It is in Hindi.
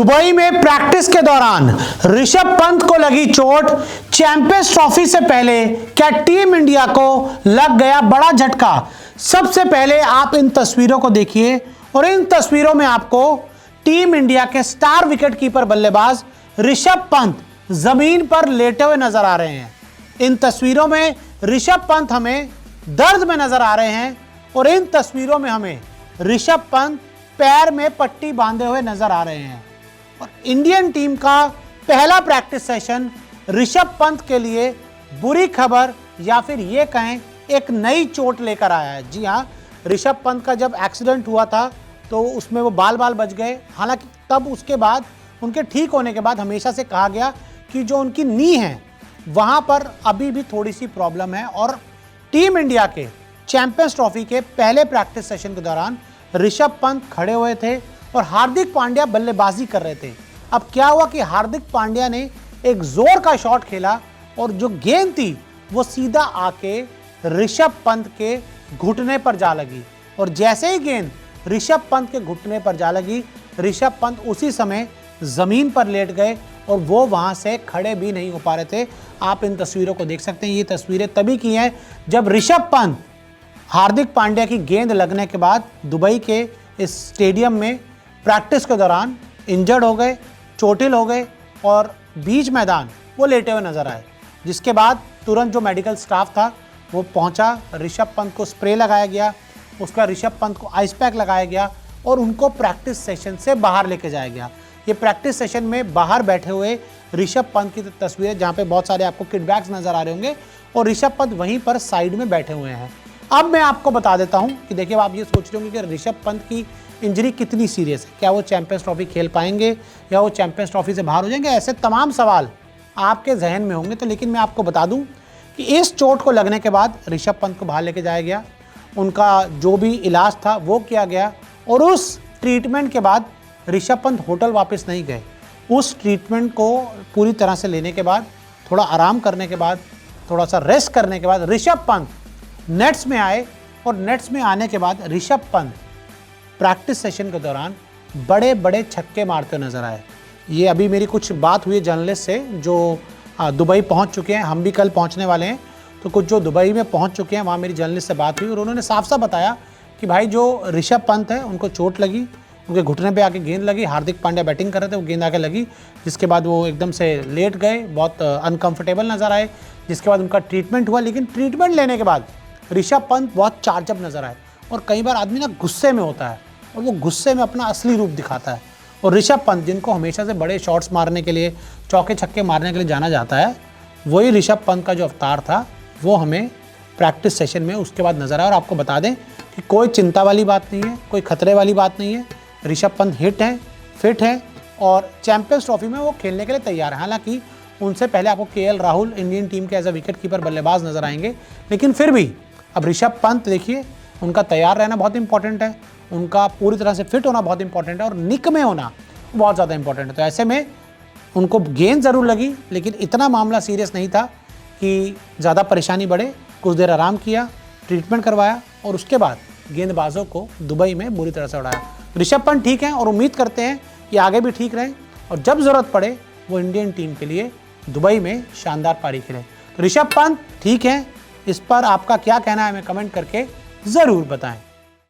दुबई में प्रैक्टिस के दौरान ऋषभ पंत को लगी चोट। चैंपियंस ट्रॉफी से पहले क्या टीम इंडिया को लग गया बड़ा झटका? सबसे पहले आप इन तस्वीरों को देखिए और इन तस्वीरों में आपको टीम इंडिया के स्टार विकेटकीपर बल्लेबाज ऋषभ पंत जमीन पर लेटे हुए नजर आ रहे हैं। इन तस्वीरों में ऋषभ पंत हमें दर्द में नजर आ रहे हैं और इन तस्वीरों में हमें ऋषभ पंत पैर में पट्टी बांधे हुए नजर आ रहे हैं। और इंडियन टीम का पहला प्रैक्टिस सेशन ऋषभ पंत के लिए बुरी खबर या फिर ये कहें एक नई चोट लेकर आया है। जी हाँ, ऋषभ पंत का जब एक्सीडेंट हुआ था तो उसमें वो बाल बच गए। हालांकि तब उसके बाद उनके ठीक होने के बाद हमेशा से कहा गया कि जो उनकी नी है वहाँ पर अभी भी थोड़ी सी प्रॉब्लम है। और टीम इंडिया के चैंपियंस ट्रॉफी के पहले प्रैक्टिस सेशन के दौरान ऋषभ पंत खड़े हुए थे और हार्दिक पांड्या बल्लेबाजी कर रहे थे। अब क्या हुआ कि हार्दिक पांड्या ने एक जोर का शॉट खेला और जो गेंद थी वो सीधा आके ऋषभ पंत के घुटने पर जा लगी। और जैसे ही गेंद ऋषभ पंत के घुटने पर जा लगी, ऋषभ पंत उसी समय जमीन पर लेट गए और वो वहां से खड़े भी नहीं हो पा रहे थे। आप इन तस्वीरों को देख सकते हैं। ये तस्वीरें तभी की हैं जब ऋषभ पंत हार्दिक पांड्या की गेंद लगने के बाद दुबई के इस स्टेडियम में प्रैक्टिस के दौरान इंजर्ड हो गए, चोटिल हो गए और बीच मैदान वो लेटे हुए नजर आए। जिसके बाद तुरंत जो मेडिकल स्टाफ था वो पहुंचा, ऋषभ पंत को स्प्रे लगाया गया, उसका ऋषभ पंत को आइस पैक लगाया गया और उनको प्रैक्टिस सेशन से बाहर लेके जाया गया। ये प्रैक्टिस सेशन में बाहर बैठे हुए ऋषभ पंत की तस्वीरें, जहाँ पे बहुत सारे आपको किट बैग्स नजर आ रहे होंगे और ऋषभ पंत वहीं पर साइड में बैठे हुए हैं। अब मैं आपको बता देता हूं कि देखिए, आप ये सोच रहे होंगे कि ऋषभ पंत की इंजरी कितनी सीरियस है, क्या वो चैंपियंस ट्रॉफी खेल पाएंगे या वो चैंपियंस ट्रॉफी से बाहर हो जाएंगे? ऐसे तमाम सवाल आपके जहन में होंगे। तो लेकिन मैं आपको बता दूं कि इस चोट को लगने के बाद ऋषभ पंत को बाहर लेके जाया गया, उनका जो भी इलाज था वो किया गया और उस ट्रीटमेंट के बाद ऋषभ पंत होटल वापस नहीं गए। उस ट्रीटमेंट को पूरी तरह से लेने के बाद, थोड़ा आराम करने के बाद, थोड़ा सा रेस्ट करने के बाद ऋषभ पंत नेट्स में आए और नेट्स में आने के बाद ऋषभ पंत प्रैक्टिस सेशन के दौरान बड़े बड़े छक्के मारते नजर आए। ये अभी मेरी कुछ बात हुई जर्नलिस्ट से जो दुबई पहुंच चुके हैं, हम भी कल पहुंचने वाले हैं। तो कुछ जो दुबई में पहुंच चुके हैं वहाँ मेरी जर्नलिस्ट से बात हुई और उन्होंने साफ साफ बताया कि भाई जो ऋषभ पंत है उनको चोट लगी, उनके घुटने पे आके गेंद लगी। हार्दिक पांड्या बैटिंग कर रहे थे, वो गेंद आके लगी, जिसके बाद वो एकदम से लेट गए, बहुत अनकंफर्टेबल नज़र आए। जिसके बाद उनका ट्रीटमेंट हुआ, लेकिन ट्रीटमेंट लेने के बाद ऋषभ पंत बहुत चार्जअप नजर आए। और कई बार आदमी ना गुस्से में होता है और वो गुस्से में अपना असली रूप दिखाता है। और ऋषभ पंत, जिनको हमेशा से बड़े शॉट्स मारने के लिए, चौके छक्के मारने के लिए जाना जाता है, वही ऋषभ पंत का जो अवतार था वो हमें प्रैक्टिस सेशन में उसके बाद नजर आया। और आपको बता दें कि कोई चिंता वाली बात नहीं है, कोई खतरे वाली बात नहीं है। ऋषभ पंत हिट हैं, फिट हैं और चैंपियंस ट्रॉफी में वो खेलने के लिए तैयार है। हालांकि उनसे पहले आपको केएल राहुल इंडियन टीम के एज अ विकेट कीपर बल्लेबाज नजर आएंगे, लेकिन फिर भी अब ऋषभ पंत देखिए, उनका तैयार रहना बहुत इंपॉर्टेंट है, उनका पूरी तरह से फिट होना बहुत इंपॉर्टेंट है और निक में होना बहुत ज़्यादा इंपॉर्टेंट है। तो ऐसे में उनको गेंद ज़रूर लगी, लेकिन इतना मामला सीरियस नहीं था कि ज़्यादा परेशानी बढ़े। कुछ देर आराम किया, ट्रीटमेंट करवाया और उसके बाद गेंदबाजों को दुबई में बुरी तरह से उड़ाया। ऋषभ पंत ठीक हैं और उम्मीद करते हैं कि आगे भी ठीक रहें और जब ज़रूरत पड़े वो इंडियन टीम के लिए दुबई में शानदार पारी खेलें। तो ऋषभ पंत ठीक हैं, इस पर आपका क्या कहना है हमें कमेंट करके ज़रूर बताएं।